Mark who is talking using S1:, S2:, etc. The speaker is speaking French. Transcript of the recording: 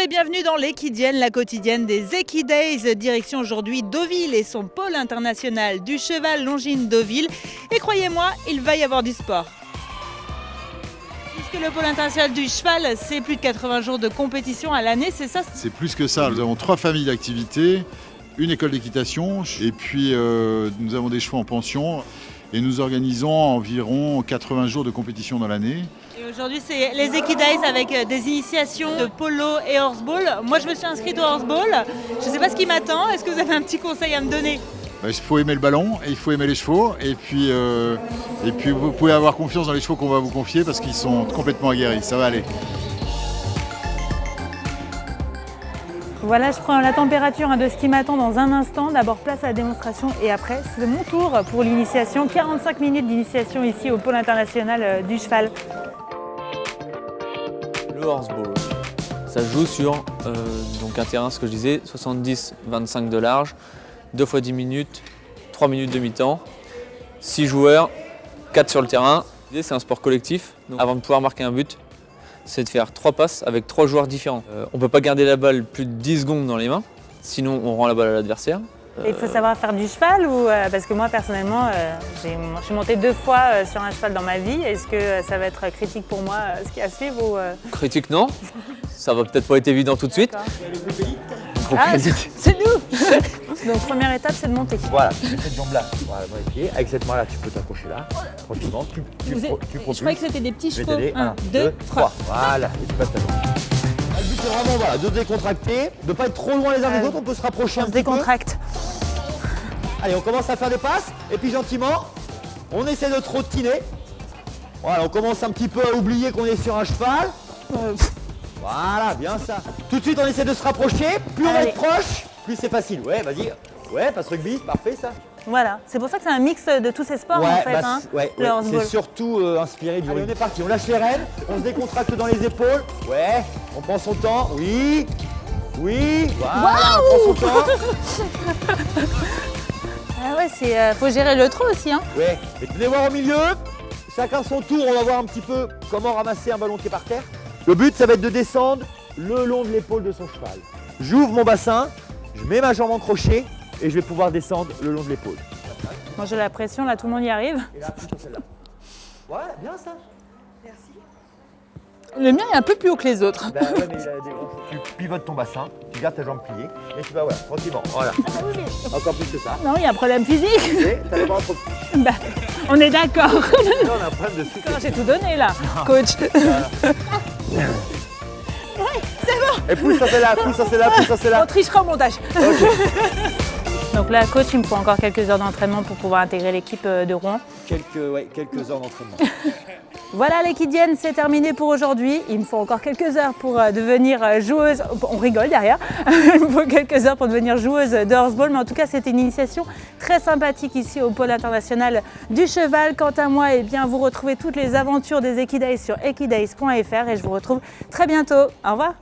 S1: et bienvenue dans l'Equidienne, la quotidienne des Equidays. Direction aujourd'hui Deauville et son pôle international du cheval Longines Deauville. Et croyez-moi, il va y avoir du sport. Puisque le pôle international du cheval, c'est plus de 80 jours de compétition à l'année, c'est ça?
S2: C'est plus que ça. Nous avons 3 familles d'activités, une école d'équitation et puis nous avons des chevaux en pension. Et nous organisons environ 80 jours de compétition dans l'année.
S1: Et aujourd'hui, c'est les Equidays avec des initiations de polo et horseball. Moi, je me suis inscrite au horseball. Je ne sais pas ce qui m'attend. Est-ce que vous avez un petit conseil à me donner?
S2: Il faut aimer le ballon, et il faut aimer les chevaux. Et puis vous pouvez avoir confiance dans les chevaux qu'on va vous confier parce qu'ils sont complètement aguerris. Ça va aller.
S1: Voilà, je prends la température de ce qui m'attend dans un instant. D'abord, place à la démonstration et après, c'est mon tour pour l'initiation. 45 minutes d'initiation ici au pôle international du cheval.
S3: Le horseball, ça se joue sur donc un terrain, ce que je disais, 70-25 de large, 2 fois 10 minutes, 3 minutes de mi-temps, 6 joueurs, 4 sur le terrain. C'est un sport collectif. Donc, avant de pouvoir marquer un but, c'est de faire 3 passes avec 3 joueurs différents. On ne peut pas garder la balle plus de 10 secondes dans les mains, sinon on rend la balle à l'adversaire.
S1: Il faut savoir faire du cheval ou parce que moi personnellement, je suis montée 2 fois sur un cheval dans ma vie. Est-ce que ça va être critique pour moi ce qui a à suivre ou
S3: Critique non, ça va peut-être pas être évident tout de suite.
S1: Ah, c'est nous. Donc première étape, c'est de monter.
S4: Voilà, cette jambe-là, voilà, dans les pieds. Avec cette main-là, tu peux t'accrocher là, tranquillement. Tu
S1: je croyais que c'était des petits chevaux.
S4: 1, 2, 3. Voilà, et tu passes ta jambe. Le but, c'est vraiment voilà, de décontracter, de ne pas être trop loin les uns des autres, on peut se rapprocher un petit peu.
S1: Décontracte.
S4: Allez, on commence à faire des passes, et puis gentiment, on essaie de trottiner. Voilà, on commence un petit peu à oublier qu'on est sur un cheval. Voilà, bien ça. Tout de suite, on essaie de se rapprocher. Plus on va être proche, plus c'est facile. Ouais, vas-y. Ouais, passe rugby, parfait ça.
S1: Voilà, c'est pour ça que c'est un mix de tous ces sports en fait. Le horseball.
S4: C'est surtout inspiré du rugby. On est parti, on lâche les rênes, on se décontracte dans les épaules. Ouais, on prend son temps. Oui, oui, voilà, on prend son temps.
S1: Ah ouais, faut gérer le trot aussi. Hein.
S4: Ouais, et venez voir au milieu. Chacun son tour, on va voir un petit peu comment ramasser un ballon qui est par terre. Le but, ça va être de descendre le long de l'épaule de son cheval. J'ouvre mon bassin, je mets ma jambe en crochet et je vais pouvoir descendre le long de l'épaule.
S1: Moi j'ai la pression, là tout le monde y arrive.
S4: Et là, plutôt celle-là. Voilà, bien ça. Merci.
S1: Le mien est un peu plus haut que les autres.
S4: Bah ouais, mais tu pivotes ton bassin, tu gardes ta jambe pliée et tu vas voilà, tranquillement. Voilà. Encore plus que ça.
S1: Non, il y a un problème physique.
S4: Et t'as les bras trop petits.
S1: Bah, on est d'accord.
S4: Là, on a un problème de sucre.
S1: J'ai tout donné là, coach. Ouais, c'est bon.
S4: Et pousse ça c'est là, pousse ça c'est là, pousse ça c'est là.
S1: On trichera au montage.
S4: Ok.
S1: Donc là, coach, il me faut encore quelques heures d'entraînement pour pouvoir intégrer l'équipe de Rouen.
S4: Quelques heures d'entraînement.
S1: Voilà l'Equidienne, c'est terminé pour aujourd'hui. Il me faut encore quelques heures pour devenir joueuse. On rigole derrière. Il me faut quelques heures pour devenir joueuse de horseball. Mais en tout cas, c'était une initiation très sympathique ici au pôle international du cheval. Quant à moi, eh bien, vous retrouvez toutes les aventures des Equidays sur equidays.fr et je vous retrouve très bientôt. Au revoir.